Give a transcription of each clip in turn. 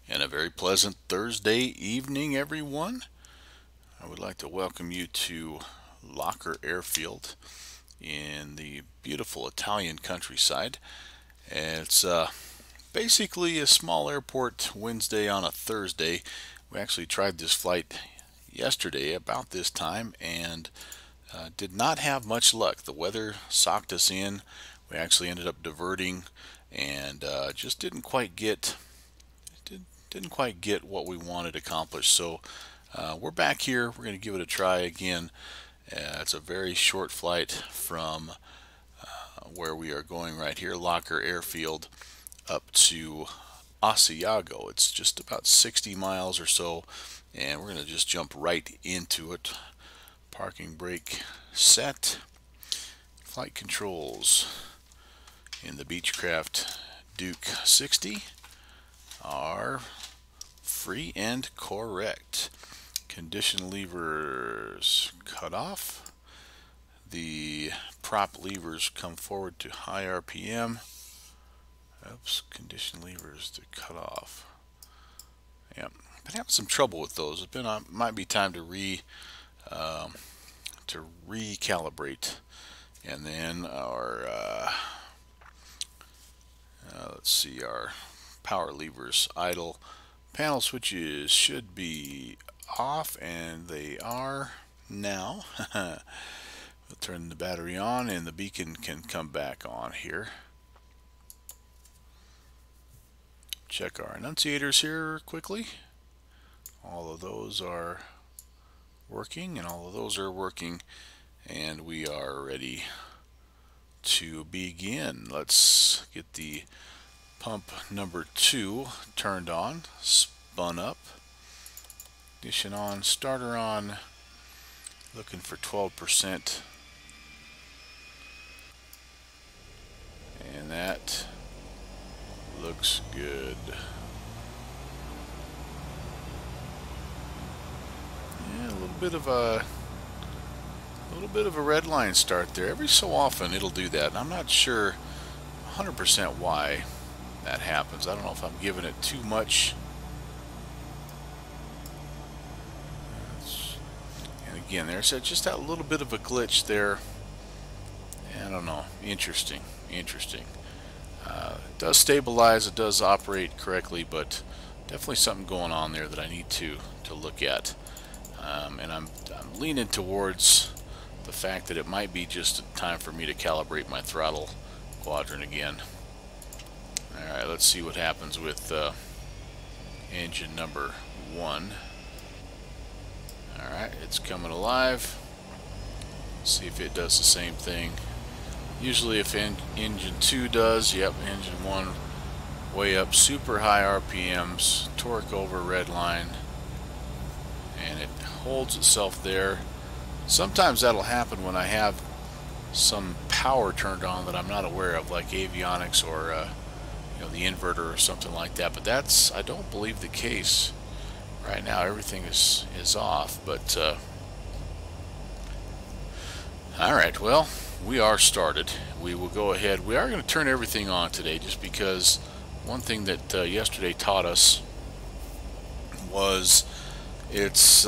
And a very pleasant Thursday evening, everyone. I would like to welcome you to Locker Airfield in the beautiful Italian countryside. It's basically a small airport Wednesday on a Thursday. We actually tried this flight yesterday about this time and did not have much luck. The weather socked us in. We actually ended up diverting and just didn't quite get what we wanted accomplished. So we're back here. We're going to give it a try again. It's a very short flight from where we are going right here, Locker Airfield, up to Asiago. It's just about 60 miles or so, and we're going to just jump right into it. Parking brake set. Flight controls in the Beechcraft Duke 60 are free and correct. Condition levers cut off. The prop levers come forward to high RPM. Oops, condition levers to cut off. Yep, been having some trouble with those. It's been might be time to recalibrate. And then our let's see, our power levers idle. Panel switches should be off, and they are now. We'll turn the battery on and the beacon can come back on here. Check our annunciators here quickly. All of those are working, and all of those are working, and we are ready to begin. Let's get the pump number 2 turned on, spun up, ignition on, starter on, looking for 12%, and that looks good. Yeah, a little bit of a red line start there. Every so often it'll do that, and I'm not sure 100% why that happens. I don't know if I'm giving it too much. And again, there's just that little bit of a glitch there. I don't know. Interesting. It does stabilize. It does operate correctly, but definitely something going on there that I need to look at. And I'm leaning towards the fact that it might be just time for me to calibrate my throttle quadrant again. Alright, let's see what happens with engine number 1. Alright, it's coming alive. See if it does the same thing. Usually if engine 2 does, yep, engine 1 way up, super high RPMs, torque over red line, and it holds itself there. Sometimes that'll happen when I have some power turned on that I'm not aware of, like avionics or the inverter or something like that, but that's, I don't believe, the case right now. Everything is off, but alright, well, we are started. We will go ahead. We are going to turn everything on today, just because one thing that yesterday taught us was it's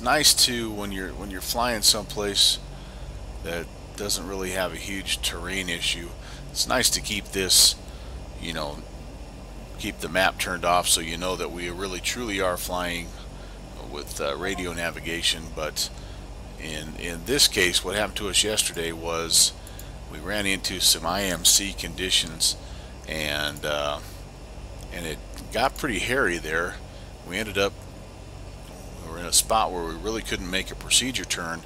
nice to, when you're flying someplace that doesn't really have a huge terrain issue, it's nice to keep this, keep the map turned off, so you know that we really truly are flying with radio navigation. But in this case, what happened to us yesterday was we ran into some IMC conditions, and it got pretty hairy there. We ended up, we were in a spot where we really couldn't make a procedure turn,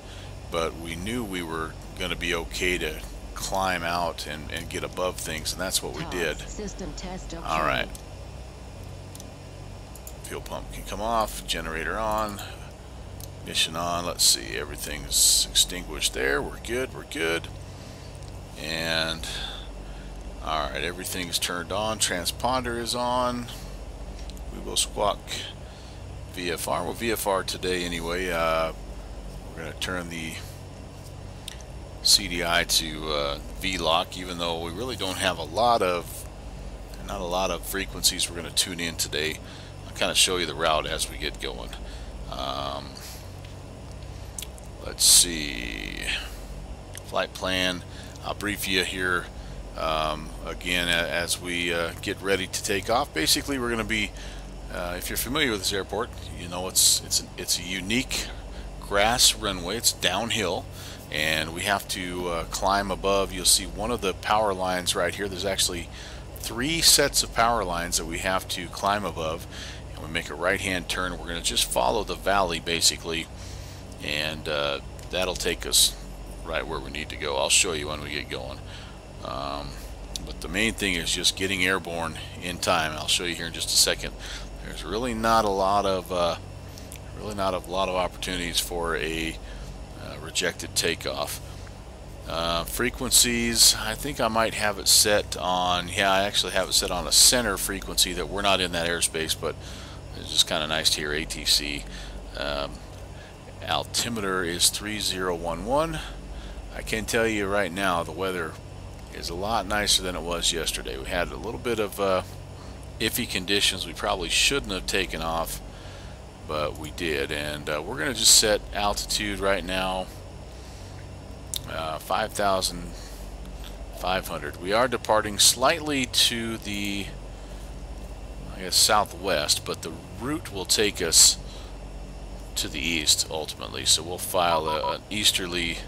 but we knew we were going to be okay to climb out and get above things, and that's what we did. System test. Okay. Alright. Fuel pump can come off, generator on, ignition on. Let's see, everything's extinguished there. We're good. And alright, everything's turned on. Transponder is on. We will squawk VFR. Well, VFR today anyway. We're going to turn the CDI to V-lock, even though we really don't have a lot of not a lot of frequencies we're going to tune in today. I'll kind of show you the route as we get going. Let's see, flight plan. I'll brief you here again as we get ready to take off. Basically, we're going to be, if you're familiar with this airport, you know it's a unique grass runway. It's downhill, and we have to climb above. You'll see one of the power lines right here. There's actually 3 sets of power lines that we have to climb above, and we make a right-hand turn. We're going to just follow the valley basically, and that'll take us right where we need to go. I'll show you when we get going. But the main thing is just getting airborne in time. I'll show you here in just a second. There's really not a lot of opportunities for a rejected takeoff. Frequencies, I think I might have it set on, yeah, I actually have it set on a center frequency that we're not in that airspace, but it's just kind of nice to hear ATC. Altimeter is 3011. I can tell you right now the weather is a lot nicer than it was yesterday. We had a little bit of iffy conditions. We probably shouldn't have taken off, but we did, and we're going to just set altitude right now 5,500. We are departing slightly to the, I guess, southwest, but the route will take us to the east ultimately, so we'll file an easterly.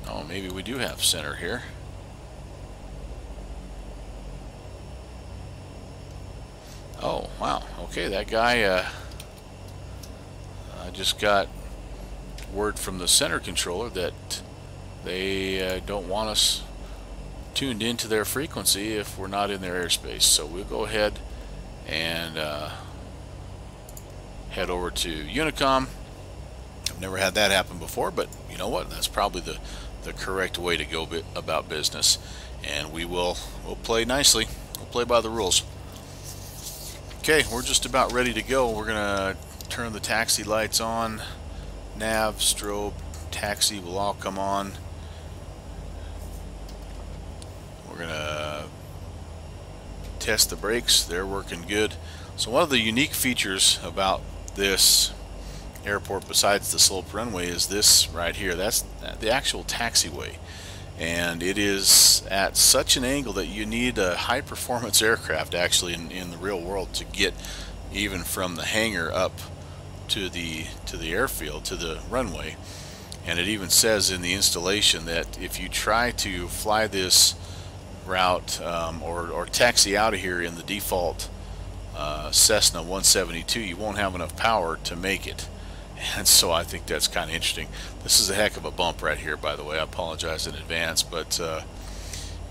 Oh, maybe we do have center here. Oh, wow. Okay, that guy, I just got word from the center controller that they don't want us tuned into their frequency if we're not in their airspace. So we'll go ahead and head over to Unicom. I've never had that happen before, but you know what? That's probably the correct way to go about business. And we'll play nicely. We'll play by the rules. Okay, we're just about ready to go. We're gonna turn the taxi lights on. Nav, strobe, taxi will all come on. We're gonna test the brakes. They're working good. So one of the unique features about this airport, besides the sloped runway, is this right here. That's the actual taxiway, and it is at such an angle that you need a high performance aircraft actually in the real world to get even from the hangar up to the airfield, to the runway. And it even says in the installation that if you try to fly this route or taxi out of here in the default Cessna 172, you won't have enough power to make it. And so I think that's kind of interesting. This is a heck of a bump right here, by the way. I apologize in advance, but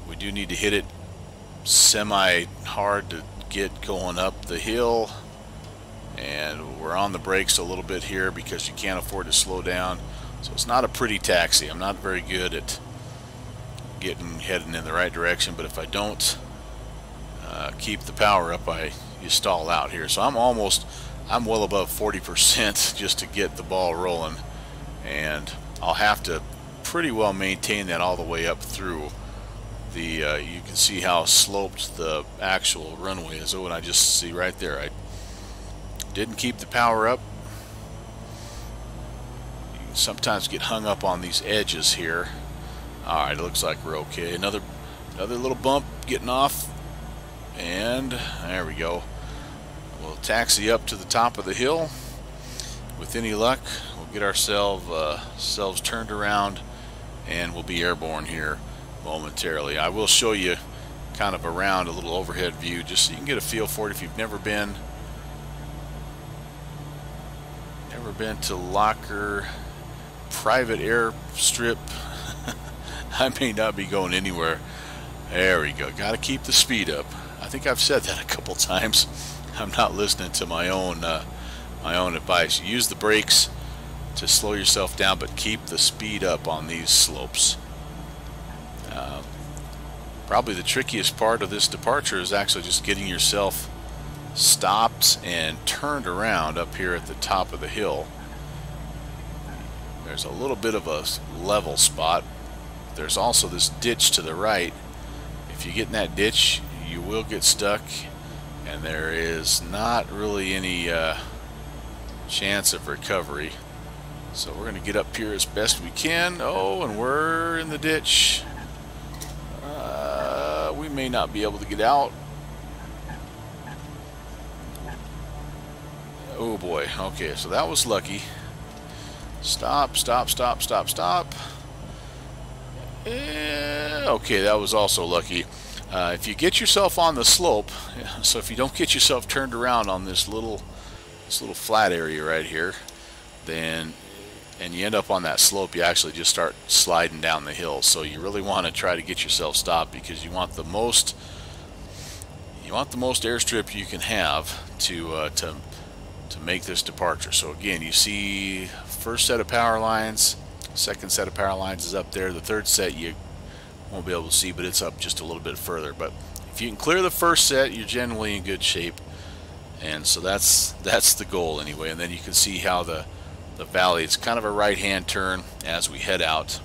we do need to hit it semi-hard to get going up the hill. And we're on the brakes a little bit here because you can't afford to slow down. So it's not a pretty taxi. I'm not very good at heading in the right direction, but if I don't keep the power up, you stall out here. So I'm well above 40% just to get the ball rolling, and I'll have to pretty well maintain that all the way up through the you can see how sloped the actual runway is. Oh, and I just see right there I didn't keep the power up. You can sometimes get hung up on these edges here. Alright, it looks like we're okay. Another little bump getting off, and there we go. We'll taxi up to the top of the hill. With any luck, we'll get ourselves turned around, and we'll be airborne here momentarily. I will show you kind of around a little overhead view just so you can get a feel for it if you've never been to Locker private airstrip. I may not be going anywhere. There we go. Got to keep the speed up. I think I've said that a couple times. I'm not listening to my own advice. Use the brakes to slow yourself down, but keep the speed up on these slopes. Probably the trickiest part of this departure is actually just getting yourself stopped and turned around up here at the top of the hill. There's a little bit of a level spot. There's also this ditch to the right. If you get in that ditch, you will get stuck, and there is not really any chance of recovery. So we're going to get up here as best we can. Oh, and we're in the ditch. We may not be able to get out. Oh boy. Okay, so that was lucky. Stop, stop, stop, stop, stop. Okay, that was also lucky. If you get yourself on the slope, so if you don't get yourself turned around on this little flat area right here, then and you end up on that slope, you actually just start sliding down the hill. So you really want to try to get yourself stopped, because you want the most airstrip you can have to make this departure. So again, you see first set of power lines, second set of power lines is up there. The third set you won't be able to see, but it's up just a little bit further. But if you can clear the first set, you're generally in good shape. And so that's the goal anyway. And then you can see how the valley, it's kind of a right-hand turn as we head out.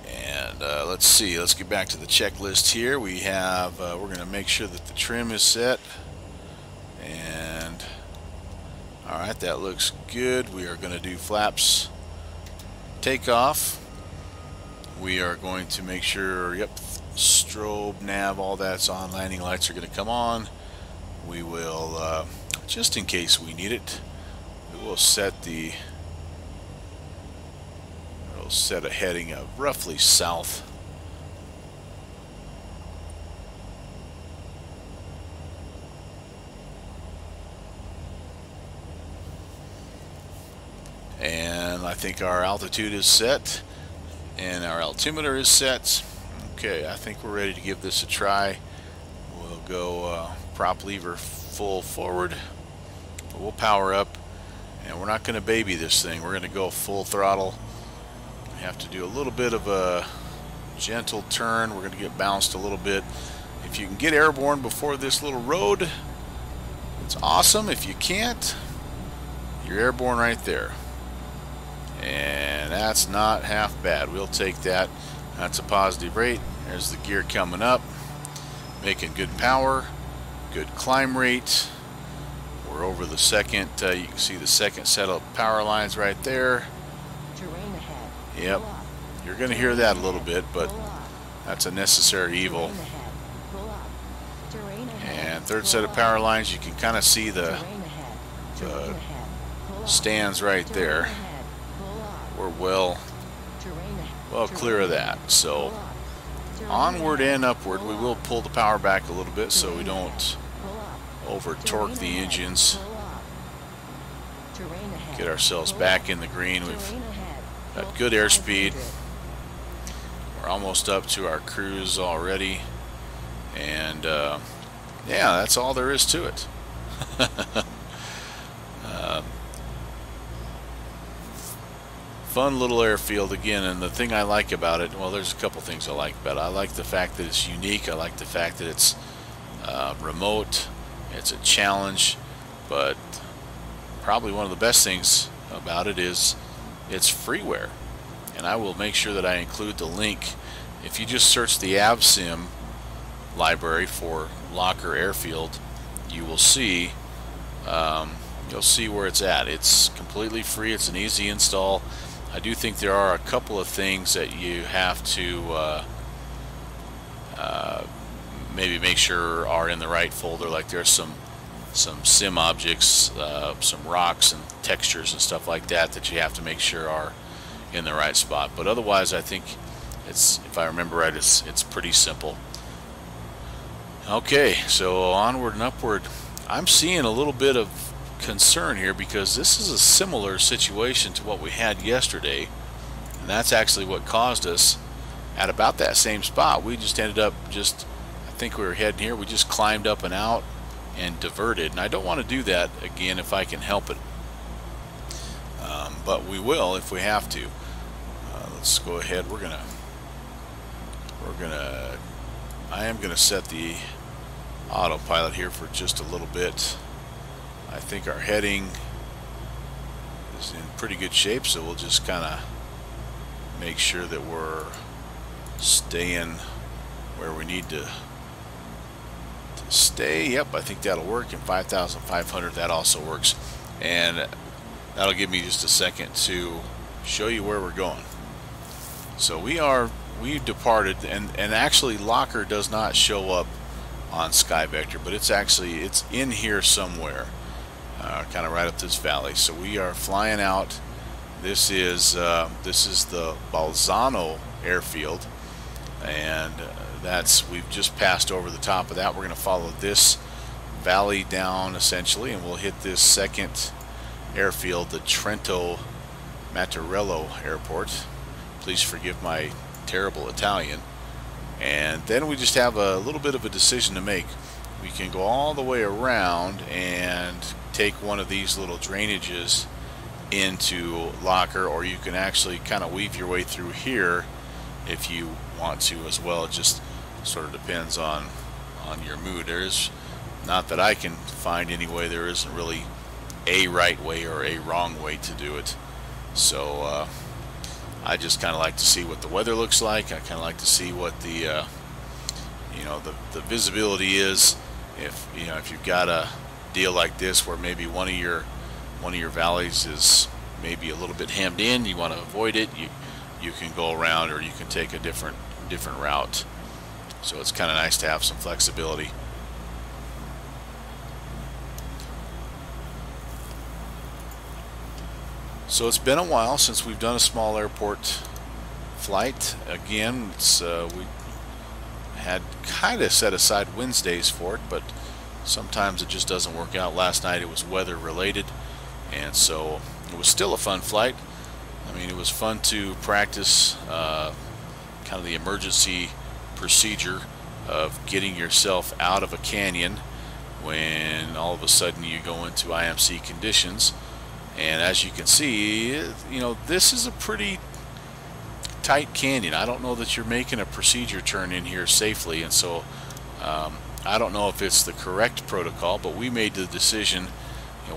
And let's see, let's get back to the checklist here. We have we're going to make sure that the trim is set, and all right, that looks good. We are going to do flaps takeoff. We are going to make sure, yep, strobe, nav, all that's on. Landing lights are going to come on. We will just in case we need it, we'll set a heading of roughly south. And I think our altitude is set and our altimeter is set. Okay, I think we're ready to give this a try. We'll go prop lever full forward. We'll power up. And we're not going to baby this thing. We're going to go full throttle. We have to do a little bit of a gentle turn. We're going to get bounced a little bit. If you can get airborne before this little road, it's awesome. If you can't, you're airborne right there. And that's not half bad. We'll take that. That's a positive rate. There's the gear coming up. Making good power. Good climb rate. We're over the second, you can see the second set of power lines right there. Terrain ahead. Yep, you're going to hear that a little bit, but that's a necessary evil. And third set of power lines, you can kind of see the stands right there. We're well clear of that. So onward and upward, we will pull the power back a little bit so we don't over torque the engines. Get ourselves back in the green. We've got good airspeed. We're almost up to our cruise already, and yeah, that's all there is to it. Fun little airfield again, and the thing I like about it, well, there's a couple things I like about it. I like the fact that it's unique. I like the fact that it's remote. It's a challenge, but probably one of the best things about it is it's freeware. And I will make sure that I include the link. If you just search the AvSim library for Locker Airfield, you will see where it's at. It's completely free. It's an easy install. I do think there are a couple of things that you have to maybe make sure are in the right folder. Like there's some sim objects, some rocks and textures and stuff like that that you have to make sure are in the right spot. But otherwise, I think it's, if I remember right, it's pretty simple. Okay, so onward and upward. I'm seeing a little bit of concern here because this is a similar situation to what we had yesterday, and that's actually what caused us at about that same spot. We just ended up I think we were heading here, we just climbed up and out and diverted, and I don't want to do that again if I can help it, but we will if we have to. Let's go ahead. I am gonna set the autopilot here for just a little bit. I think our heading is in pretty good shape, so we'll just kind of make sure that we're staying where we need to stay. Yep, I think that'll work. And 5,500, that also works. And that'll give me just a second to show you where we're going. So we departed, and actually Locker does not show up on Sky Vector, but it's in here somewhere, kind of right up this valley. So we are flying out. This is the Bolzano airfield, and we've just passed over the top of that. We're going to follow this valley down essentially, and we'll hit this second airfield, the Trento Mattarello Airport. Please forgive my terrible Italian. And then we just have a little bit of a decision to make. We can go all the way around and take one of these little drainages into Locker, or you can actually kind of weave your way through here if you want to as well. It just sort of depends on your mood. There's, not that I can find any way, there isn't really a right way or a wrong way to do it. So I just kind of like to see what the weather looks like. I kind of like to see what the the visibility is. If you've got a deal like this where maybe one of your valleys is maybe a little bit hemmed in, you want to avoid it, you can go around, or you can take a different route. So it's kind of nice to have some flexibility. So it's been a while since we've done a small airport flight. Again, we had kind of set aside Wednesdays for it, but sometimes it just doesn't work out. Last night it was weather related, and so it was still a fun flight. I mean, it was fun to practice kind of the emergency procedure of getting yourself out of a canyon when all of a sudden you go into IMC conditions. And as you can see, this is a pretty tight canyon. I don't know that you're making a procedure turn in here safely, and so I don't know if it's the correct protocol, but we made the decision.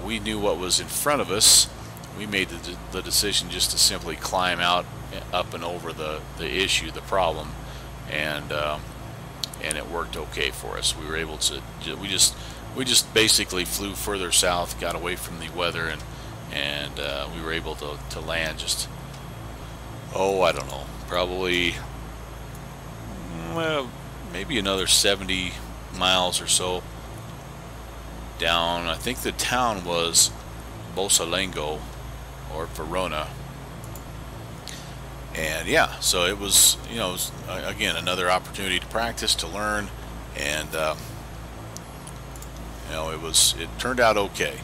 We knew what was in front of us. We made the decision just to simply climb out, up and over the issue, the problem, and it worked okay for us. We were able to. We just basically flew further south, got away from the weather, and we were able to land just, I don't know, probably maybe another 70 miles or so down. I think the town was Bosalengo or Verona. And yeah, so it was, again, another opportunity to practice, to learn, and it turned out okay.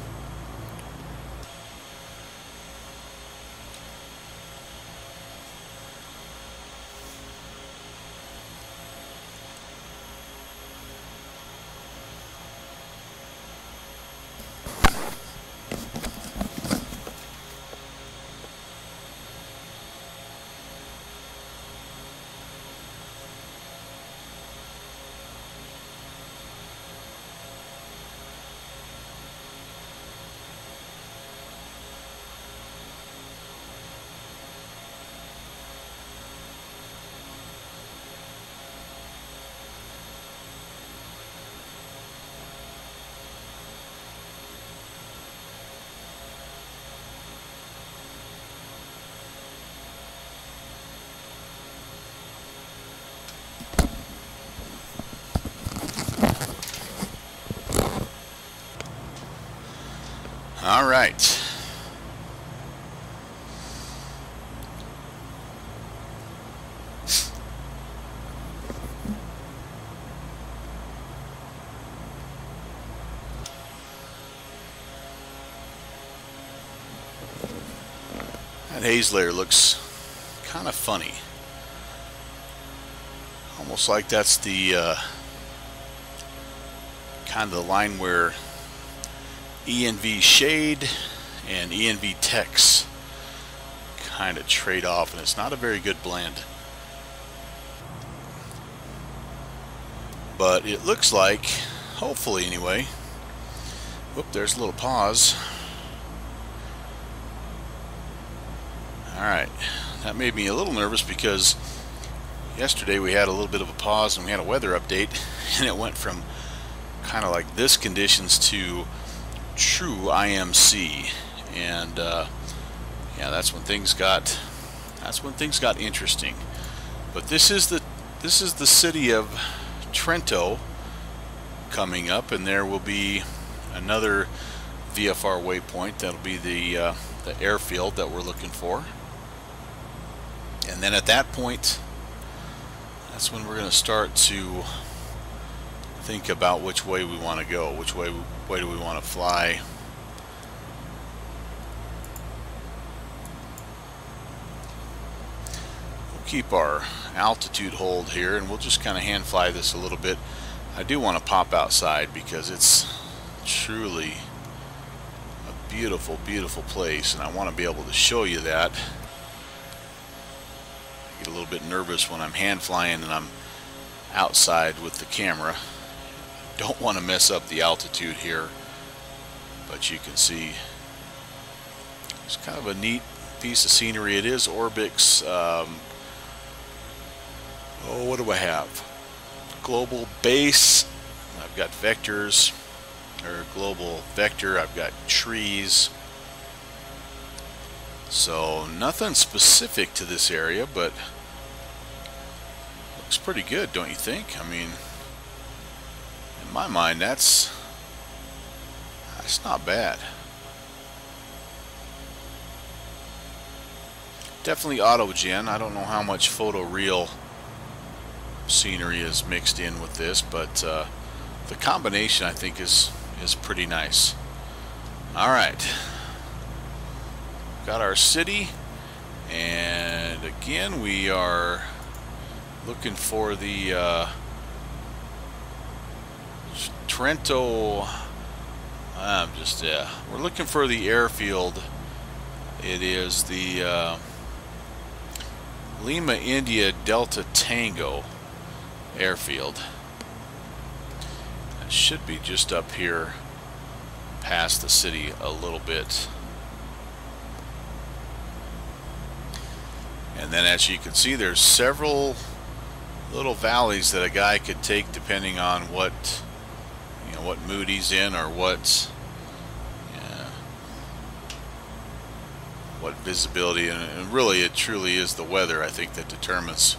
All right. That haze layer looks kind of funny. Almost like that's the kind of the line where ENV shade and ENV text kind of trade off, and it's not a very good blend. But it looks like, hopefully anyway, whoop, there's a little pause. Alright, that made me a little nervous because, Yesterday we had a little bit of a pause and we had a weather update, and it went from kind of like this conditions to true IMC, and yeah, that's when things got interesting. But this is the city of Trento coming up, and there will be another VFR waypoint. That'll be the airfield that we're looking for, and then at that point, that's when we're going to start to think about which way we want to go, which way do we want to fly. We'll keep our altitude hold here, and we'll just kind of hand fly this a little bit. I do want to pop outside because it's truly a beautiful, beautiful place, and I want to be able to show you that. I get a little bit nervous when I'm hand flying and I'm outside with the camera. Don't want to mess up the altitude here, but you can see it's kind of a neat piece of scenery. It is Orbix. What do I have? Global base. I've got vectors, or global vector. I've got trees. So nothing specific to this area, but looks pretty good, don't you think? I mean, in my mind, that's not bad. Definitely auto-gen. I don't know how much photoreal scenery is mixed in with this, but the combination, I think, is pretty nice. All right, got our city, and again we are looking for the Trento. We're looking for the airfield. It is the Lima India Delta Tango airfield. It should be just up here past the city a little bit. And then, as you can see, there's several little valleys that a guy could take depending on what mood he's in, or what visibility, and really it truly is the weather, I think, that determines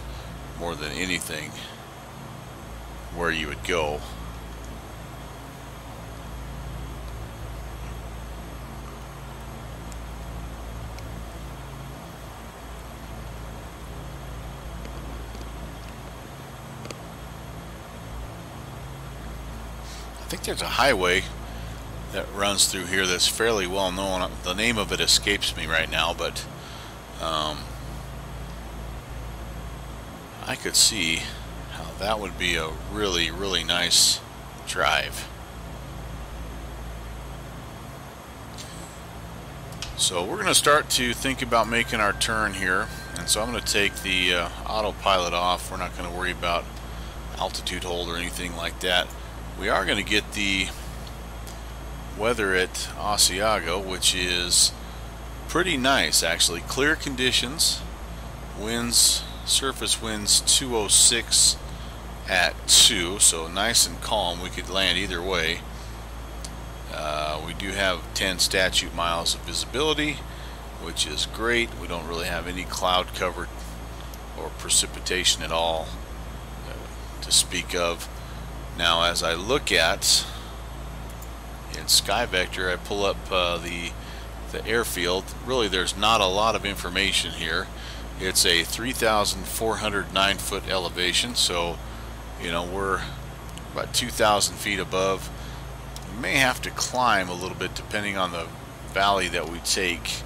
more than anything where you would go. I think there's a highway that runs through here that's fairly well known. The name of it escapes me right now, but I could see how that would be a really, really nice drive. So we're going to start to think about making our turn here, and so I'm going to take the autopilot off. We're not going to worry about altitude hold or anything like that. We are going to get the weather at Asiago, which is pretty nice actually. Clear conditions, winds, surface winds 206 at 2, so nice and calm. We could land either way. We do have 10 statute miles of visibility, which is great. We don't really have any cloud cover or precipitation at all to speak of. Now, as I look at in Sky Vector, I pull up the airfield. Really, there's not a lot of information here. It's a 3,409 foot elevation, so we're about 2,000 feet above. We may have to climb a little bit depending on the valley that we take.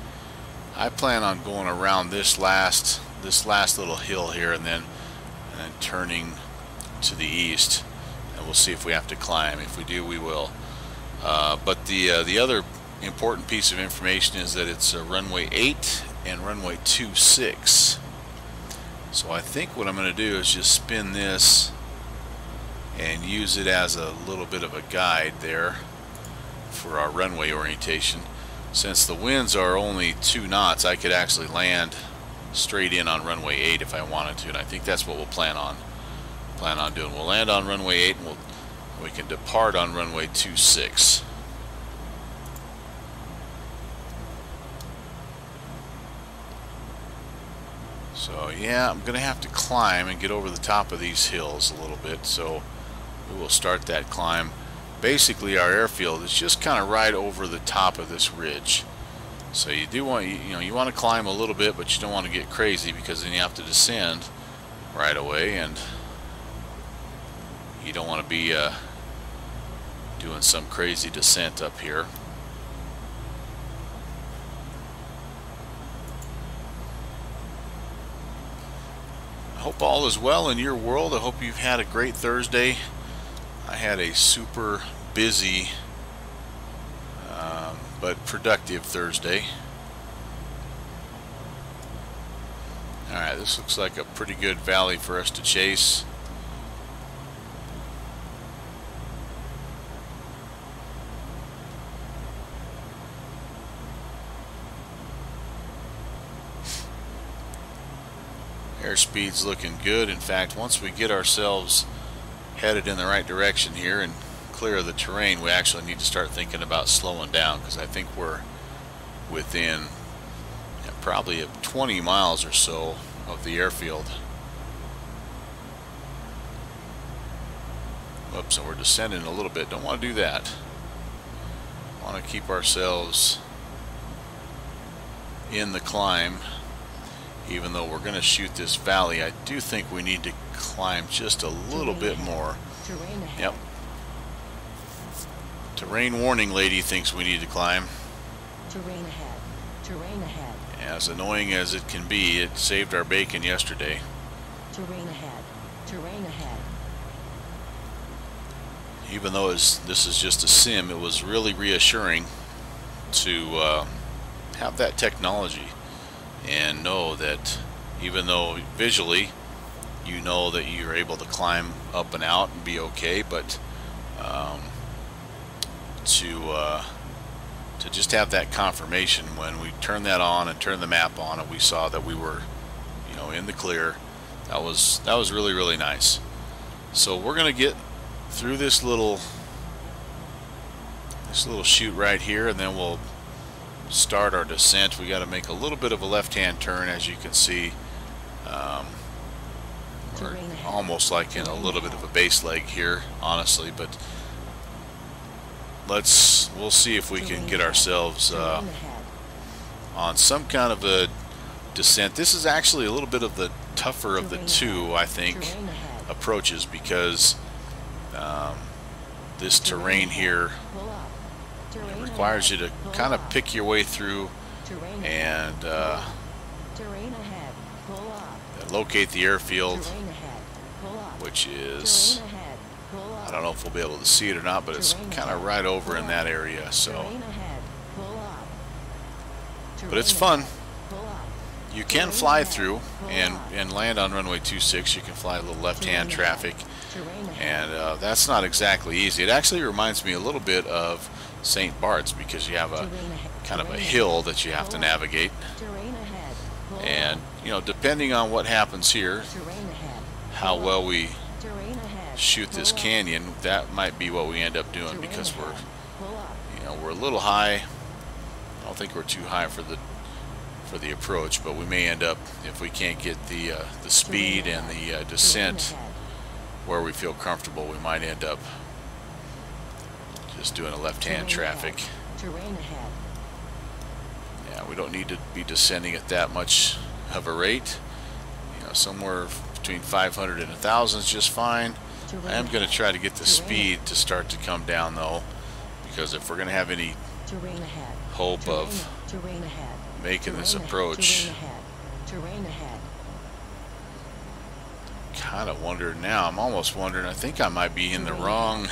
I plan on going around this last little hill here, and then turning to the east, and we'll see if we have to climb. If we do, we will. But the other important piece of information is that it's runway 8 and runway 26. So I think what I'm going to do is just spin this and use it as a little bit of a guide there for our runway orientation. Since the winds are only 2 knots, I could actually land straight in on runway 8 if I wanted to, and I think that's what we'll plan on doing. We'll land on runway 8 and we can depart on runway 26. So yeah, I'm gonna have to climb and get over the top of these hills a little bit, so we will start that climb. Basically our airfield is just kind of right over the top of this ridge, so you do want, you want to climb a little bit, but you don't want to get crazy, because then you have to descend right away, and you don't want to be doing some crazy descent up here. I hope all is well in your world. I hope you've had a great Thursday. I had a super busy but productive Thursday. Alright, this looks like a pretty good valley for us to chase. Airspeed's looking good. In fact, once we get ourselves headed in the right direction here and clear of the terrain, we actually need to start thinking about slowing down, because I think we're within probably 20 miles or so of the airfield. Whoops, and we're descending a little bit. Don't want to do that. Want to keep ourselves in the climb. Even though we're going to shoot this valley, I do think we need to climb just a little bit more. Terrain ahead. Yep. Terrain warning lady thinks we need to climb. Terrain ahead. Terrain ahead. As annoying as it can be, it saved our bacon yesterday. Terrain ahead. Terrain ahead. Even though this is just a sim, it was really reassuring to have that technology and know that even though visually you know that you're able to climb up and out and be okay, but to just have that confirmation when we turned that on and turned the map on and we saw that we were, in the clear, that was really, really nice. So we're gonna get through this little chute right here, and then we'll start our descent. We got to make a little bit of a left-hand turn, as you can see. We're almost like in a little bit of a base leg here, honestly, but we'll see if we can get ourselves on some kind of a descent. This is actually a little bit of the tougher of the two, I think, approaches, because this terrain here requires you to kind of pick your way through and locate the airfield, which is, I don't know if we'll be able to see it or not, but it's kind of right over in that area. So, but it's fun. You can fly through and land on runway 26. You can fly a little left-hand traffic, and that's not exactly easy. It actually reminds me a little bit of St. Bart's, because you have a kind of a hill that you have to navigate, and depending on what happens here, how well we shoot this canyon, that might be what we end up doing, because we're a little high. I don't think we're too high for the approach, but we may end up, if we can't get the speed and the descent where we feel comfortable, we might end up just doing a left-hand traffic. Yeah, we don't need to be descending at that much of a rate. Somewhere between 500 and 1,000 is just fine. I am going to try to get the speed to start to come down, though, because if we're going to have any hope of making this approach, kind of wondering now. I'm almost wondering, I think I might be in the wrong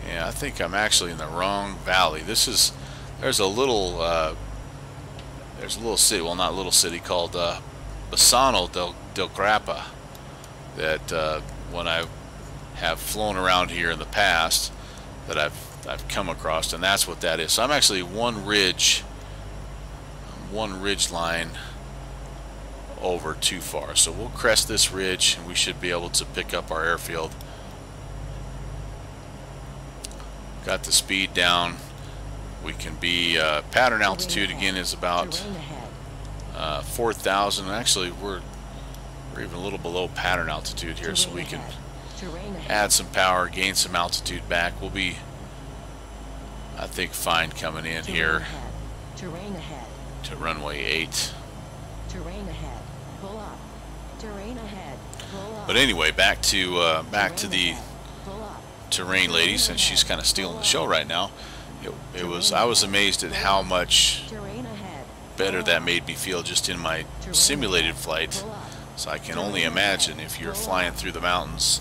yeah, I think I'm actually in the wrong valley. There's a little city, well, not little city, called Bassano del Grappa, that when I have flown around here in the past, that I've come across, and that's what that is. So I'm actually one ridge line over too far. So we'll crest this ridge and we should be able to pick up our airfield. Got the speed down. We can be pattern altitude again is about 4,000. Actually, we're even a little below pattern altitude here, so we can add some power, gain some altitude back. We'll be, I think, fine coming in here Terrain ahead. to runway 8. Terrain ahead. Pull up. Terrain ahead. Pull up. But anyway, back to the Pull up. terrain lady, since she's kind of stealing the show right now. I was amazed at how much Terrain ahead. better that made me feel just in my simulated flight. Pull up. So I can only imagine if you're flying through the mountains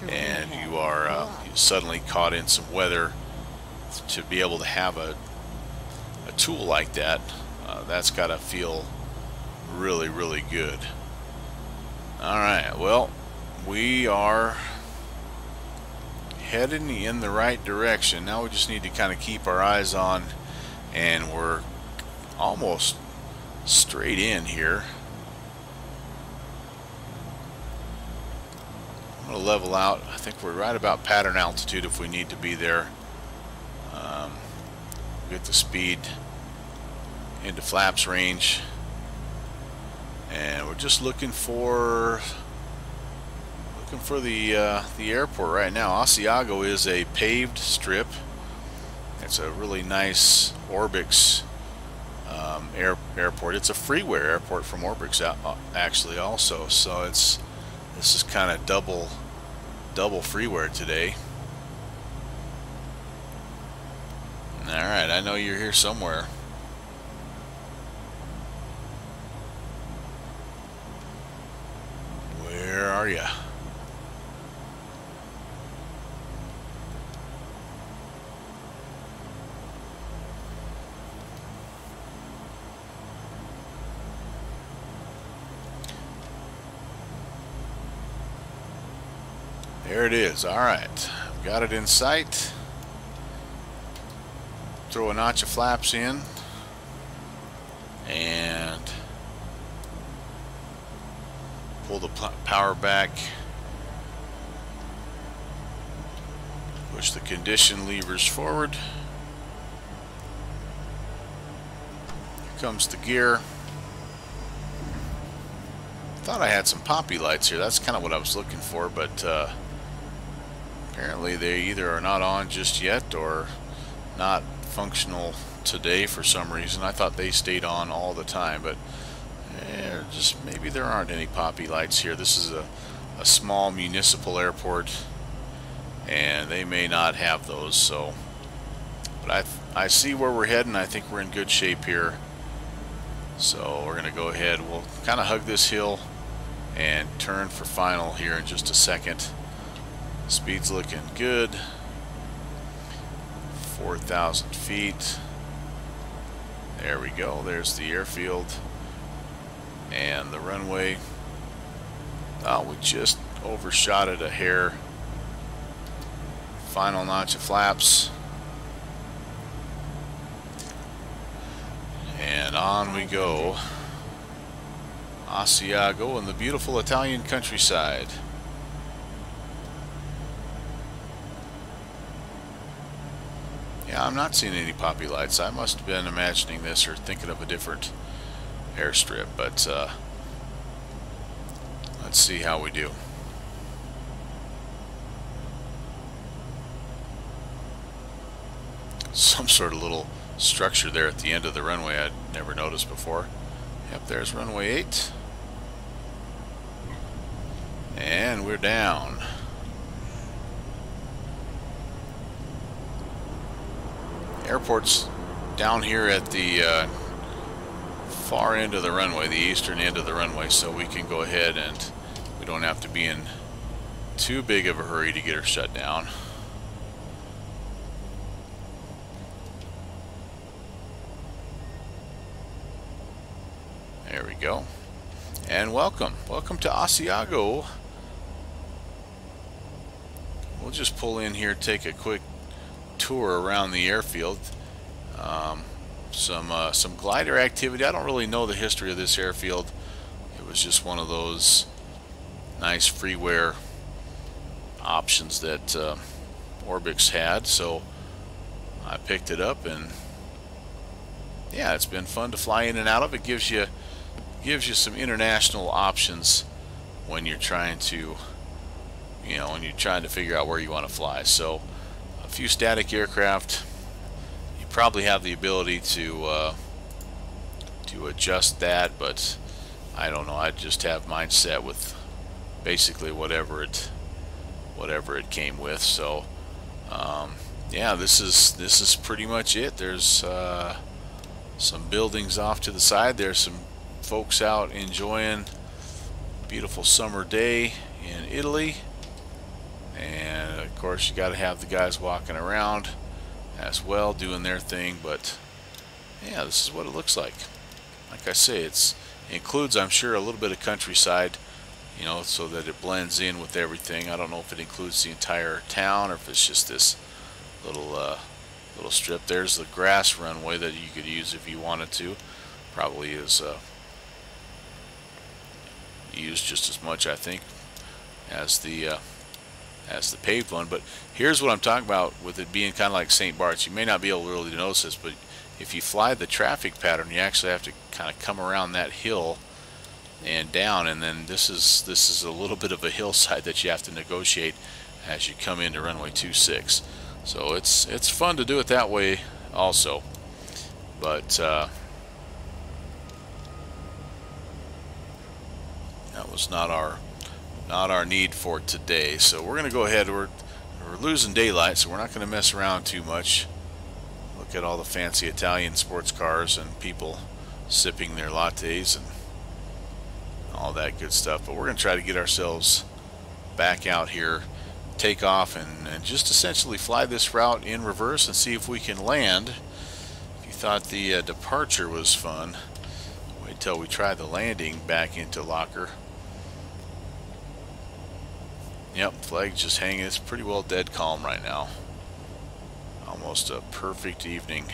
and you are suddenly caught in some weather, to be able to have a tool like that, that's got to feel really, really good. Alright, well, we are heading in the right direction. Now we just need to kind of keep our eyes on, and we're almost straight in here. I'm going to level out. I think we're right about pattern altitude if we need to be there. Get the speed into flaps range, and we're just looking for the airport right now. Asiago is a paved strip. It's a really nice Orbix airport. It's a freeware airport from Orbix actually also, so this is kind of double freeware today. Alright, I know you're here somewhere. Where are you? There it is. Alright, got it in sight. Throw a notch of flaps in and pull the power back, push the condition levers forward. Here comes the gear. Thought I had some poppy lights here. That's kind of what I was looking for, but apparently they either are not on just yet or not functional today for some reason. I thought they stayed on all the time, but just maybe there aren't any poppy lights here. This is a small municipal airport, and they may not have those. So, but I see where we're heading. I think we're in good shape here. So we're gonna go ahead. We'll kind of hug this hill and turn for final here in just a second. Speed's looking good. 4,000 feet. There we go. There's the airfield and the runway. Oh, we just overshot it a hair. Final notch of flaps. And on we go. Asiago in the beautiful Italian countryside. Yeah, I'm not seeing any poppy lights. I must have been imagining this or thinking of a different airstrip, but let's see how we do. Some sort of little structure there at the end of the runway I'd never noticed before. Yep, there's runway 8. And we're down. Airport's down here at the far end of the runway, the eastern end of the runway, so we can go ahead and we don't have to be in too big of a hurry to get her shut down. There we go. And welcome to Asiago. We'll just pull in here, take a quick tour around the airfield. Some glider activity. I don't really know the history of this airfield. was just one of those nice freeware options that Orbix had, so I picked it up, and yeah, it's been fun to fly in and out of. It gives you some international options when you're trying to figure out where you want to fly. So a few static aircraft, you probably have the ability to adjust that, but I don't know. I just have mine set with basically whatever it came with. So yeah, this is pretty much it. There's some buildings off to the side. There's some folks out enjoying a beautiful summer day in Italy, and of course you got to have the guys walking around as well doing their thing. But yeah, this is what it looks like. Like I say, it includes, I'm sure, a little bit of countryside, you know, so that it blends in with everything. I don't know if it includes the entire town or if it's just this little strip. There's the grass runway that you could use if you wanted to. Probably is used just as much, I think, as the paved one. But here's what I'm talking about with it being kind of like St. Bart's. You may not be able to really notice this, but if you fly the traffic pattern, you actually have to kind of come around that hill and down, and then this is a little bit of a hillside that you have to negotiate as you come into runway 26. So it's fun to do it that way also. But that was not our need for today. So we're gonna go ahead. We're losing daylight, so we're not gonna mess around too much. Look at all the fancy Italian sports cars and people sipping their lattes and all that good stuff. But we're going to try to get ourselves back out here, take off, and just essentially fly this route in reverse and see if we can land. If you thought the departure was fun, wait till we try the landing back into Locker. Yep, flag's just hanging. It's pretty well dead calm right now. Almost a perfect evening.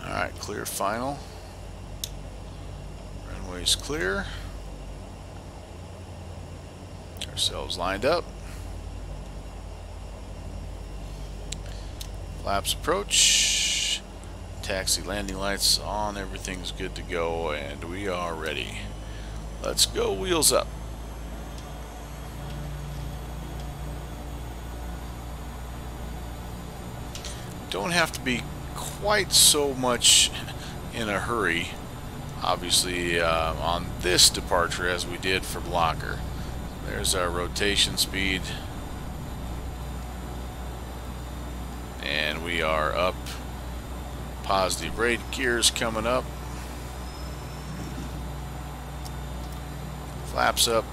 Alright, clear final. Runway's clear. Ourselves lined up. Flaps approach. Taxi landing lights on. Everything's good to go, and we are ready. Let's go. Wheels up. Don't have to be quite so much in a hurry, obviously, on this departure as we did for Blocker. There's our rotation speed, and we are up. Positive rate, gears coming up, flaps up,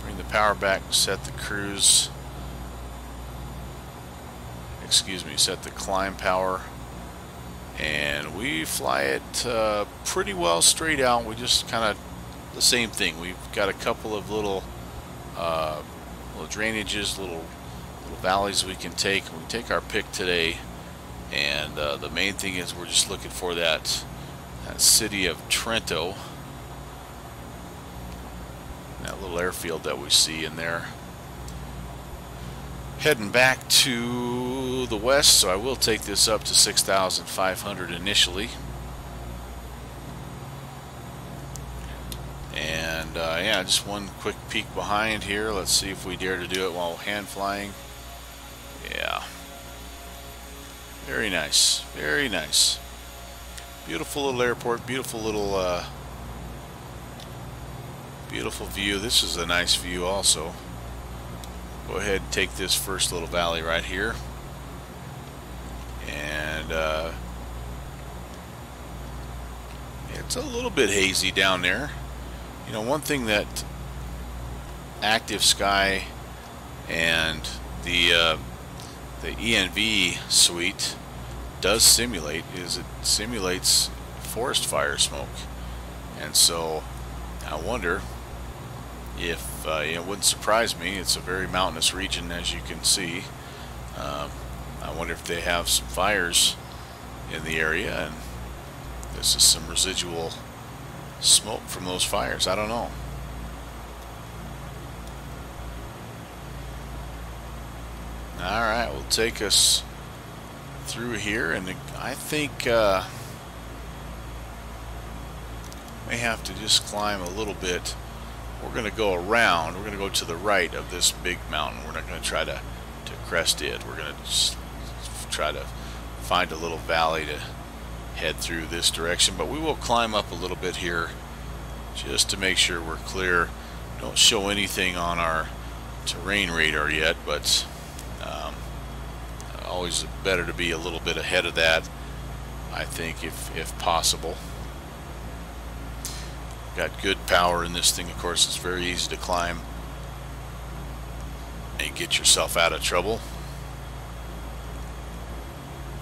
bring the power back, set the cruise, set the climb power, and we fly it pretty well straight out. We just kind of the same thing. We've got a couple of little drainages, little valleys we can take. We take our pick today, and the main thing is we're just looking for that city of Trento, that little airfield that we see in there. Heading back to the west, so I will take this up to 6,500 initially. And yeah, just one quick peek behind here. Let's see if we dare to do it while hand flying. Yeah. Very nice. Very nice. Beautiful little airport. Beautiful little beautiful view. This is a nice view also. Go ahead and take this first little valley right here. And it's a little bit hazy down there. You know, one thing that Active Sky and the the ENV suite does simulate is it simulates forest fire smoke. And so I wonder if it wouldn't surprise me. It's a very mountainous region, as you can see. I wonder if they have some fires in the area, and this is some residual smoke from those fires. I don't know. Alright, we'll take us through here, and I think may have to just climb a little bit. We're going to go around. We're going to go to the right of this big mountain. We're not going to try to crest it. We're going to just try to find a little valley to head through this direction, but we will climb up a little bit here just to make sure we're clear. Don't show anything on our terrain radar yet, but always better to be a little bit ahead of that, I think, if possible. Got good power in this thing. Of course, it's very easy to climb and get yourself out of trouble,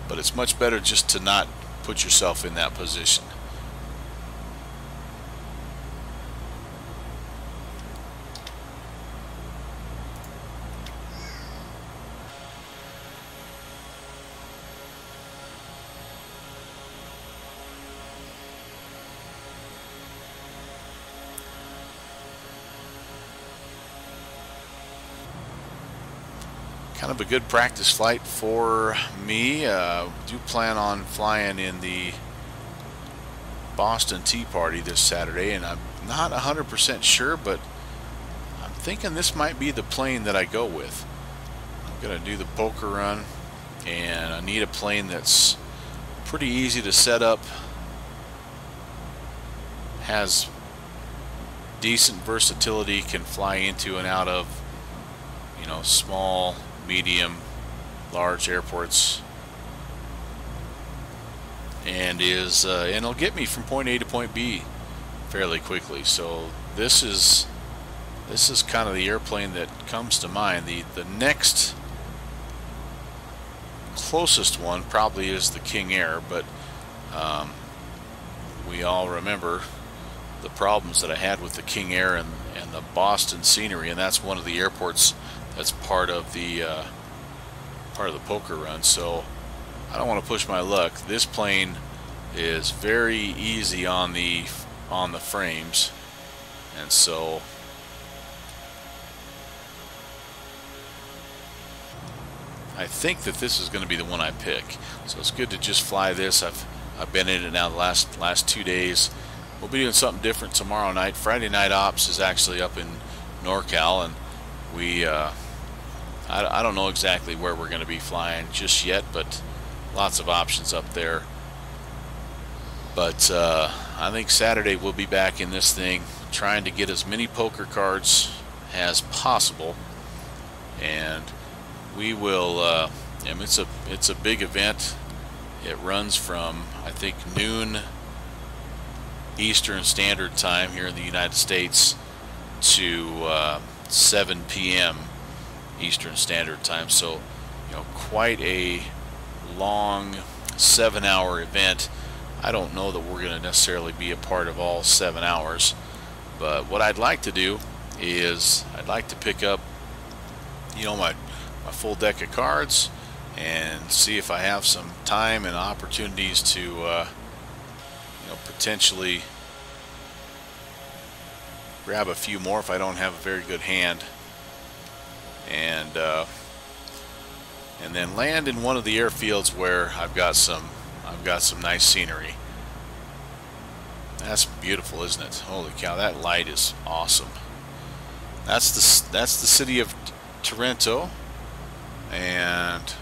but it's much better just to not put yourself in that position. Kind of a good practice flight for me. Do plan on flying in the Boston Tea Party this Saturday, and I'm not 100% sure, but I'm thinking this might be the plane that I go with. I'm gonna do the poker run, and I need a plane that's pretty easy to set up, has decent versatility, can fly into and out of, you know, small, medium, large airports, and it'll get me from point A to point B fairly quickly. So this is kind of the airplane that comes to mind. The next closest one probably is the King Air, but we all remember the problems that I had with the King Air and the Boston scenery, and that's one of the airports that's part of the poker run. So I don't want to push my luck. This plane is very easy on the frames, and so I think that this is going to be the one I pick. So it's good to just fly this. I've been in it now the last 2 days. We'll be doing something different tomorrow night. Friday night ops is actually up in NorCal, and we I don't know exactly where we're going to be flying just yet, but lots of options up there. But I think Saturday we'll be back in this thing, trying to get as many poker cards as possible, and we will. It's a big event. It runs from, I think, noon Eastern Standard Time here in the United States to 7 p.m. Eastern Standard Time. So, you know, quite a long 7-hour event. I don't know that we're going to necessarily be a part of all 7 hours, but what I'd like to do is I'd like to pick up, you know, my full deck of cards and see if I have some time and opportunities to you know, potentially grab a few more if I don't have a very good hand, and then land in one of the airfields where I've got some nice scenery. That's beautiful, isn't it? Holy cow, that light is awesome. That's the city of Toronto, and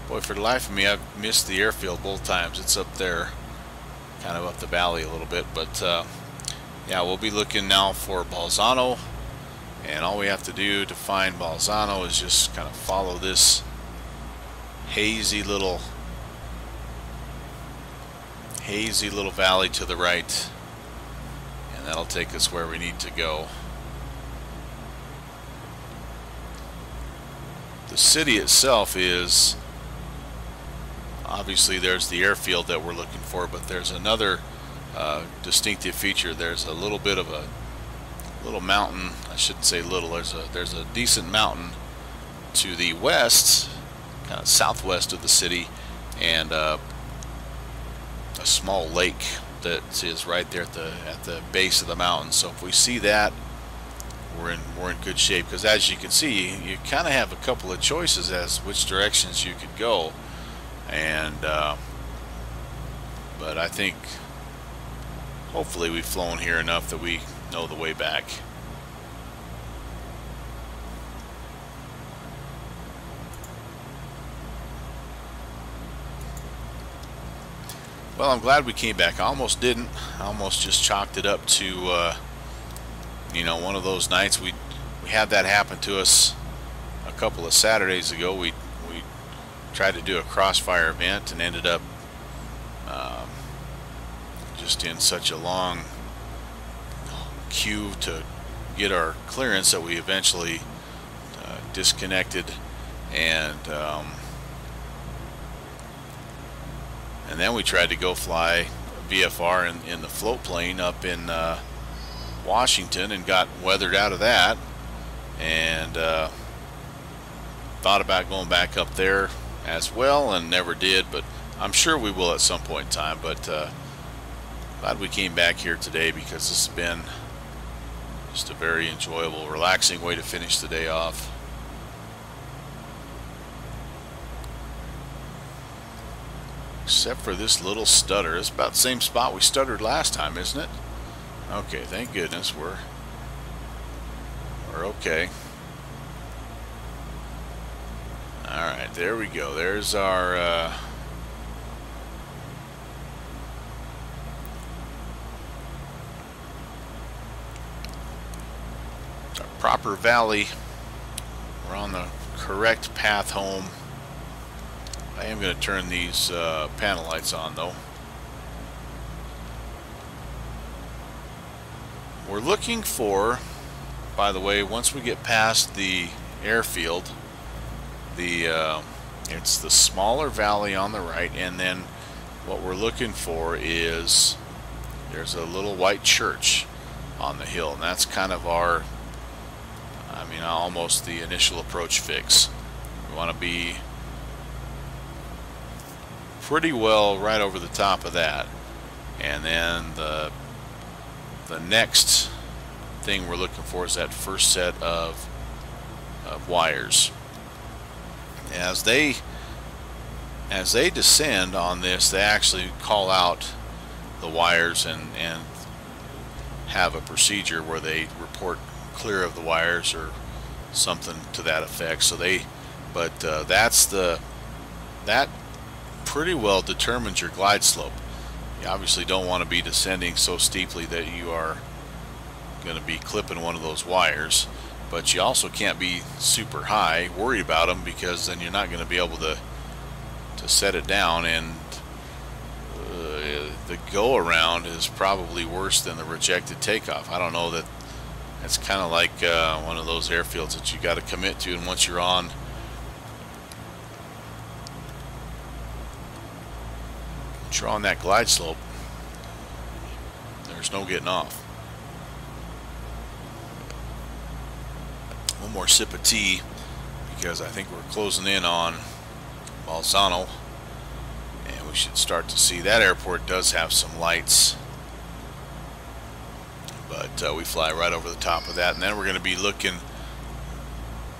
boy, for the life of me, I've missed the airfield both times. It's up there, kind of up the valley a little bit, but yeah, we'll be looking now for Bolzano, and all we have to do to find Bolzano is just kind of follow this hazy little valley to the right, and that'll take us where we need to go. The the city itself is, obviously there's the airfield that we're looking for, but there's another distinctive feature. There's a little bit of a little mountain. I shouldn't say little. There's a decent mountain to the west, kind of southwest of the city, and a small lake that is right there at the base of the mountain. So if we see that, we're in good shape, because as you can see, you kind of have a couple of choices as which directions you could go, and but I think hopefully we've flown here enough that we know the way back. Well, I'm glad we came back. I almost didn't. I almost just chalked it up to you know, one of those nights. We had that happen to us a couple of Saturdays ago. We tried to do a crossfire event and ended up just in such a long queue to get our clearance that we eventually disconnected, and then we tried to go fly VFR in the float plane up in Washington, and got weathered out of that, and thought about going back up there as well, and never did, but I'm sure we will at some point in time. But glad we came back here today, because this has been just a very enjoyable, relaxing way to finish the day off. Except for this little stutter. It's about the same spot we stuttered last time, isn't it? Okay, thank goodness we're okay. Alright, there we go. There's our proper valley. We're on the correct path home. I am going to turn these panel lights on, though. We're looking for, by the way, once we get past the airfield, it's the smaller valley on the right, and then what we're looking for is there's a little white church on the hill, and that's kind of our, I mean, almost the initial approach fix. We want to be pretty well right over the top of that, and then the next thing we're looking for is that first set of wires. As they descend on this, they actually call out the wires and have a procedure where they report clear of the wires or something to that effect. So that pretty well determines your glide slope. You obviously don't want to be descending so steeply that you are going to be clipping one of those wires, but you also can't be super high worried about them, because then you're not going to be able to set it down, and the go around is probably worse than the rejected takeoff. I don't know, that it's kind of like one of those airfields that you got to commit to, and once you're on that glide slope, there's no getting off. One more sip of tea, because I think we're closing in on Bolzano, and we should start to see that airport does have some lights, but we fly right over the top of that, and then we're going to be looking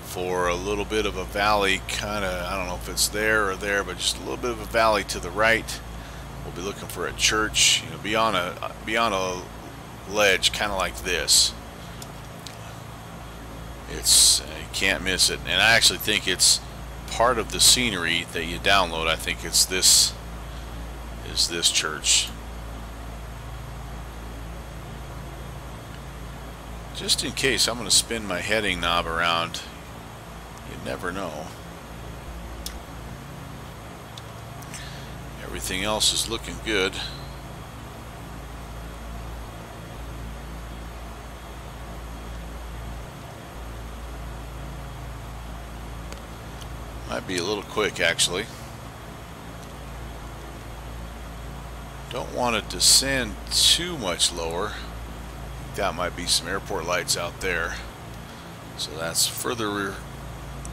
for a little bit of a valley, kind of, I don't know if it's there or there, but just a little bit of a valley to the right. We'll be looking for a church, you know, be on a ledge kind of like this. You can't miss it, and I actually think it's part of the scenery that you download. I think it's this church. Just in case, I'm going to spin my heading knob around. You never know. Everything else is looking good. be a little quick actually. Don't want to descend too much lower. That might be some airport lights out there. So that's further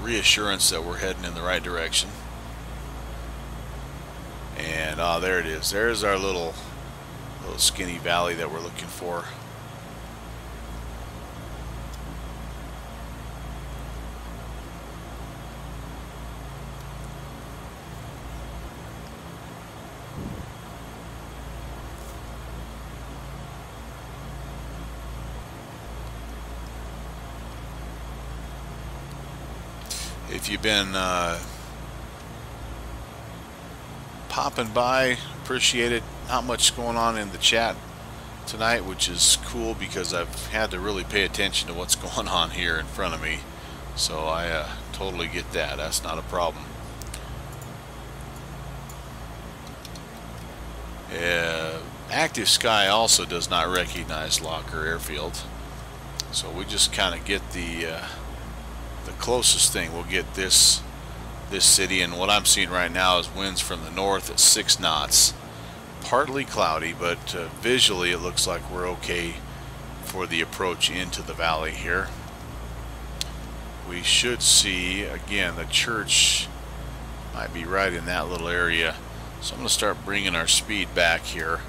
reassurance that we're heading in the right direction. And there it is. There's our little skinny valley that we're looking for. If you've been popping by, appreciate it. Not much going on in the chat tonight, which is cool because I've had to really pay attention to what's going on here in front of me. So I totally get that. That's not a problem. Active Sky also does not recognize Locker Airfield. So we just kind of get the closest thing. We'll get this city, and what I'm seeing right now is winds from the north at 6 knots. Partly cloudy, but visually it looks like we're okay for the approach into the valley here. We should see, again, the church might be right in that little area. So I'm going to start bringing our speed back here,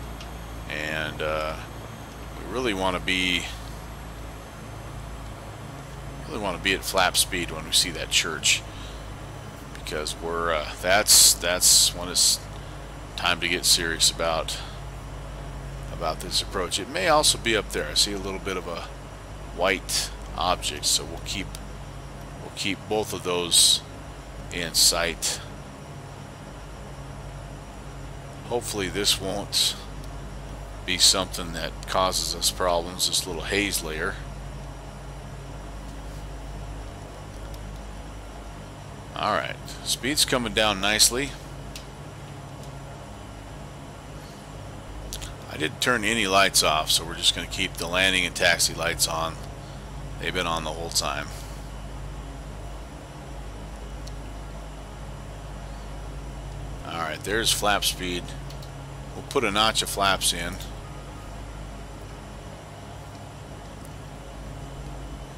and we really want to be at flap speed when we see that church, because we're that's when it's time to get serious about this approach. It may also be up there. I see a little bit of a white object, so we'll keep both of those in sight. Hopefully this won't be something that causes us problems, this little haze layer. Alright, speed's coming down nicely. I didn't turn any lights off, so we're just going to keep the landing and taxi lights on. They've been on the whole time. Alright, there's flap speed. We'll put a notch of flaps in.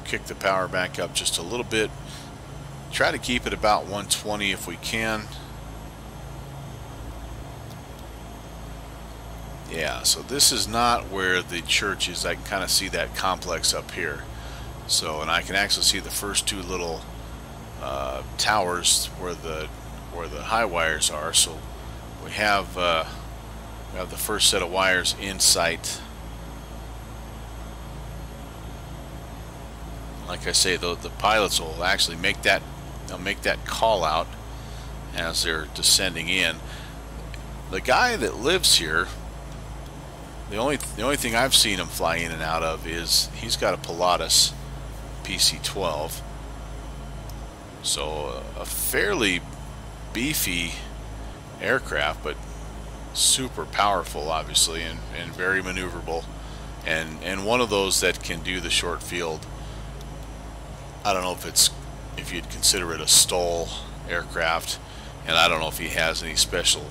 Kick the power back up just a little bit. Try to keep it about 120 if we can. Yeah, so this is not where the church is. I can kind of see that complex up here. So, and I can actually see the first two little towers where the high wires are. So we have the first set of wires in sight. Like I say, the pilots will actually make that call out as they're descending in. The guy that lives here, the only thing I've seen him fly in and out of is he's got a Pilatus PC-12, so a fairly beefy aircraft, but super powerful, obviously, and very maneuverable, and one of those that can do the short field. I don't know if you'd consider it a STOL aircraft, and I don't know if he has any special,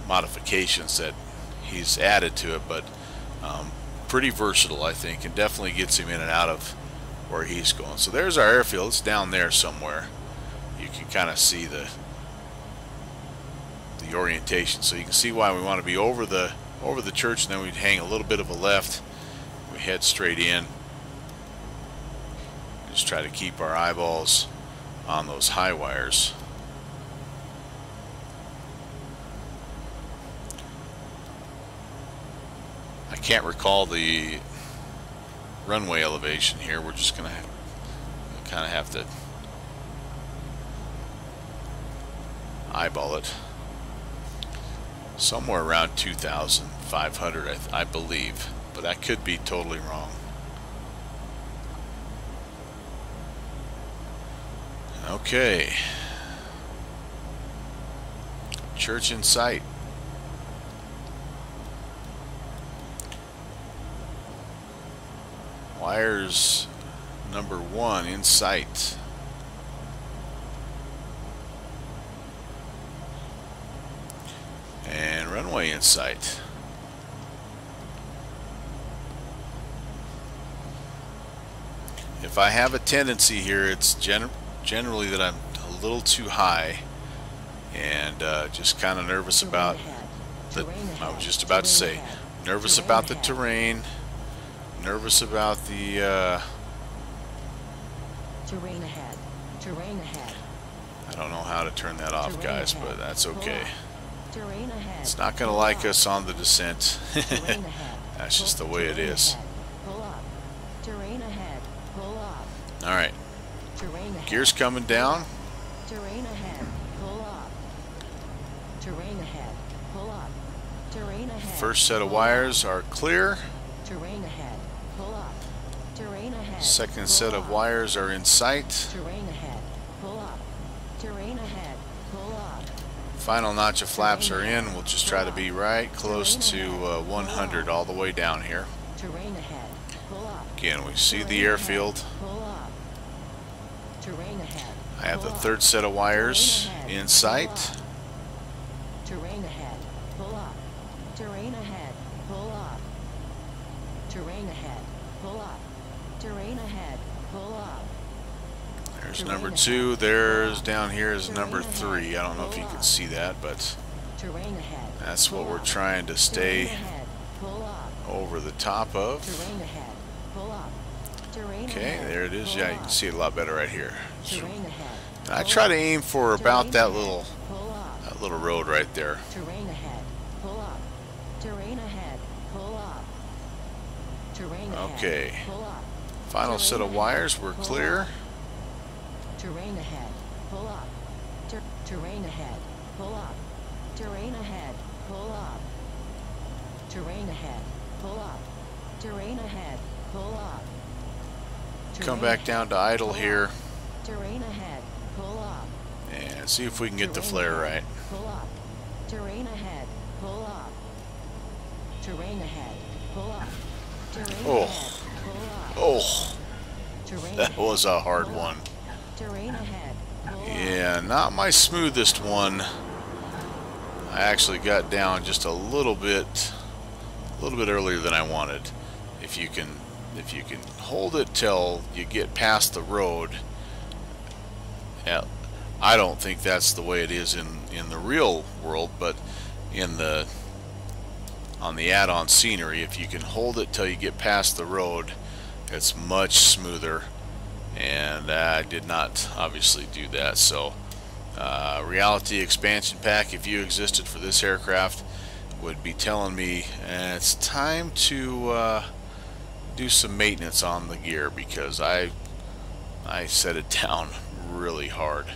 modifications that he's added to it, but pretty versatile, I think, and definitely gets him in and out of where he's going. So there's our airfield. It's down there somewhere. You can kind of see the orientation, so you can see why we want to be over the church, and then we'd hang a little bit of a left. We head straight in. Just try to keep our eyeballs on those high wires. I can't recall the runway elevation here. We're just gonna kind of have to eyeball it. Somewhere around 2,500, I believe, but I could be totally wrong. Okay, church in sight. Wires number 1 in sight. runway in sight. If I have a tendency here, it's generally that I'm a little too high and just kind of nervous about the, I was just about to say, nervous about the terrain, nervous about the terrain ahead. Terrain ahead. I don't know how to turn that off, guys, but that's okay. Terrain ahead. It's not going to like us on the descent. Terrain ahead. That's just the way it is. Pull up. Terrain ahead. Pull up. All right. Terrain ahead. Gears coming down. Terrain ahead. Pull up. Terrain ahead. Pull up. Terrain ahead. First set of wires are clear. Terrain ahead. Pull up. Terrain ahead. Second set of wires are in sight. Terrain ahead. Pull up. Terrain ahead. Pull up. Final notch of flaps are in. We'll just try to be right close to 100 all the way down here. Terrain ahead. Pull up. Again, we see the airfield. Pull up. Terrain ahead. I have the third set of wires in sight. Terrain ahead. Pull up. Terrain ahead. Pull up. Terrain ahead. Pull up. Terrain ahead. Pull up. There's number 2. There's down here is number 3. I don't know if you can see that, but Terrain ahead. that's what we're trying to stay Pull up. over the top of. Terrain ahead. Pull up. Terrain Okay, ahead. there it is. Pull Yeah, you up. can see it a lot better right here. Terrain ahead. And I try to aim for about that little Pull up. road right there. Terrain ahead. Pull up. Terrain ahead. Pull up. Terrain ahead. Okay. Pull up. Final set of wires were clear. Terrain ahead. Pull up. Terrain ahead. Pull up. Terrain ahead. Pull up. Terrain ahead. Pull up. Terrain ahead. Pull up. Come back down to idle here Terrain ahead. Pull up. and see if we can get the flare right. Pull up. Terrain ahead. Pull up. Terrain ahead. Pull up. Terrain Oh. ahead. Pull up. Oh, Terrain that ahead. was a hard Pull up. one. Terrain ahead. Pull up. Yeah, not my smoothest one. I actually got down just a little bit earlier than I wanted. If you can hold it till you get past the road. Yeah, I don't think that's the way it is in the real world, but on the add-on scenery, if you can hold it till you get past the road, it's much smoother. And I did not obviously do that. So reality expansion pack, if you existed for this aircraft, would be telling me it's time to do some maintenance on the gear, because I set it down really hard.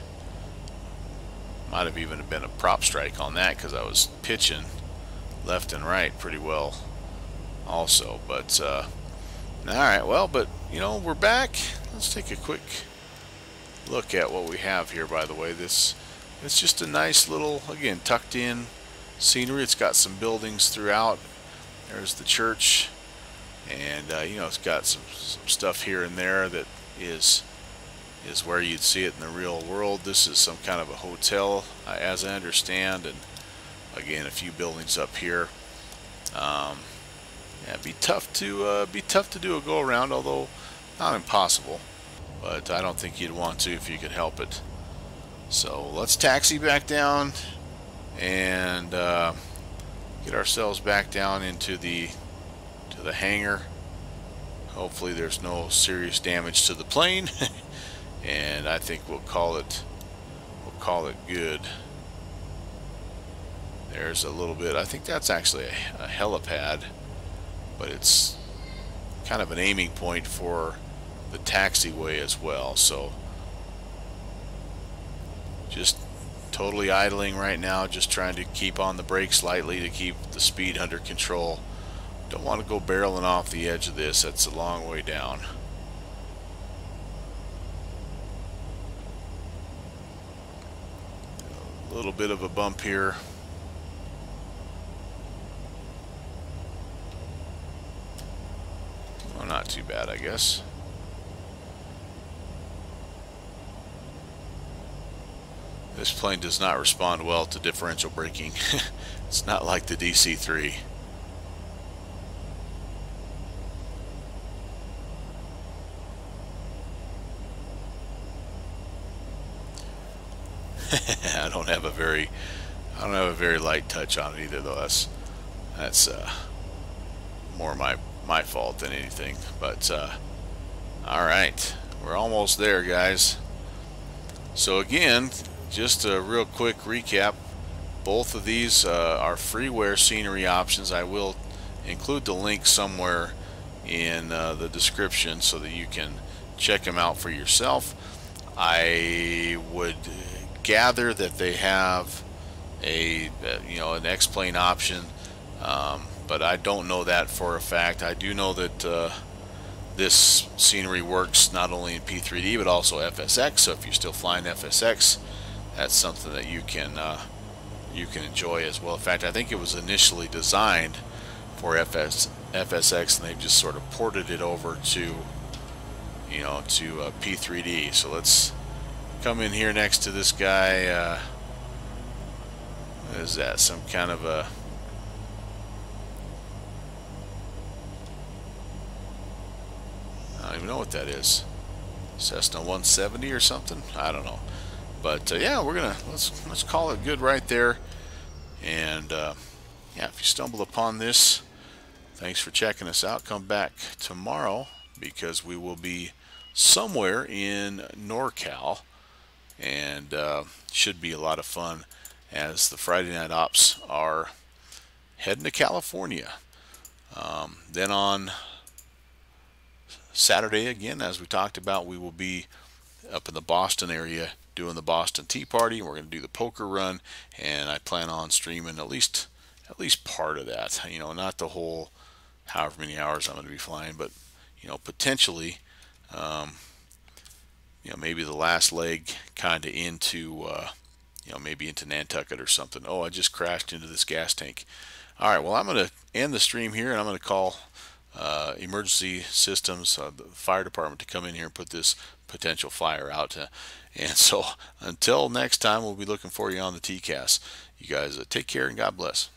Might have even been a prop strike on that, because I was pitching left and right pretty well also. But alright, well, but you know, we're back. Let's take a quick look at what we have here. By the way, it's just a nice little, again, tucked in scenery. It's got some buildings throughout. There's the church, and you know, it's got some stuff here and there that is where you'd see it in the real world. This is some kind of a hotel, as I understand, and again, a few buildings up here. Yeah, it'd be tough to do a go around, although not impossible. But I don't think you'd want to if you could help it. So let's taxi back down and get ourselves back down into the hangar. Hopefully there's no serious damage to the plane, and I think we'll call it good. There's a little bit. I think that's actually a helipad, but it's kind of an aiming point for the taxiway as well. So just totally idling right now, just trying to keep on the brakes lightly to keep the speed under control. Don't want to go barreling off the edge of this. That's a long way down. A little bit of a bump here. Well, not too bad, I guess. This plane does not respond well to differential braking. It's not like the DC-3. I don't have a very light touch on it either, though. That's more my fault than anything. But all right, we're almost there, guys. So again, just a real quick recap. Both of these are freeware scenery options. I will include the link somewhere in the description so that you can check them out for yourself. I would gather that they have an X-plane option, but I don't know that for a fact. I do know that this scenery works not only in P3D but also FSX. So if you're still flying FSX, that's something that you can enjoy as well. In fact, I think it was initially designed for FSX, and they've just sort of ported it over to P3D. So let's come in here next to this guy. What is that? Some kind of a I don't even know what that is. Cessna 170 or something? I don't know. But yeah, let's call it good right there. And yeah, if you stumble upon this, thanks for checking us out. Come back tomorrow because we will be somewhere in NorCal, and should be a lot of fun as the Friday night ops are heading to California. Then on Saturday, again, as we talked about, we will be up in the Boston area doing the Boston Tea Party. We're going to do the poker run, and I plan on streaming at least part of that. Not the whole however many hours I'm going to be flying, but potentially, maybe the last leg kind of into maybe into Nantucket or something. Oh, I just crashed into this gas tank. All right, well, I'm going to end the stream here, and I'm going to call emergency systems, the fire department, to come in here and put this potential fire out. And so until next time, we'll be looking for you on the TCAS. You guys take care and God bless.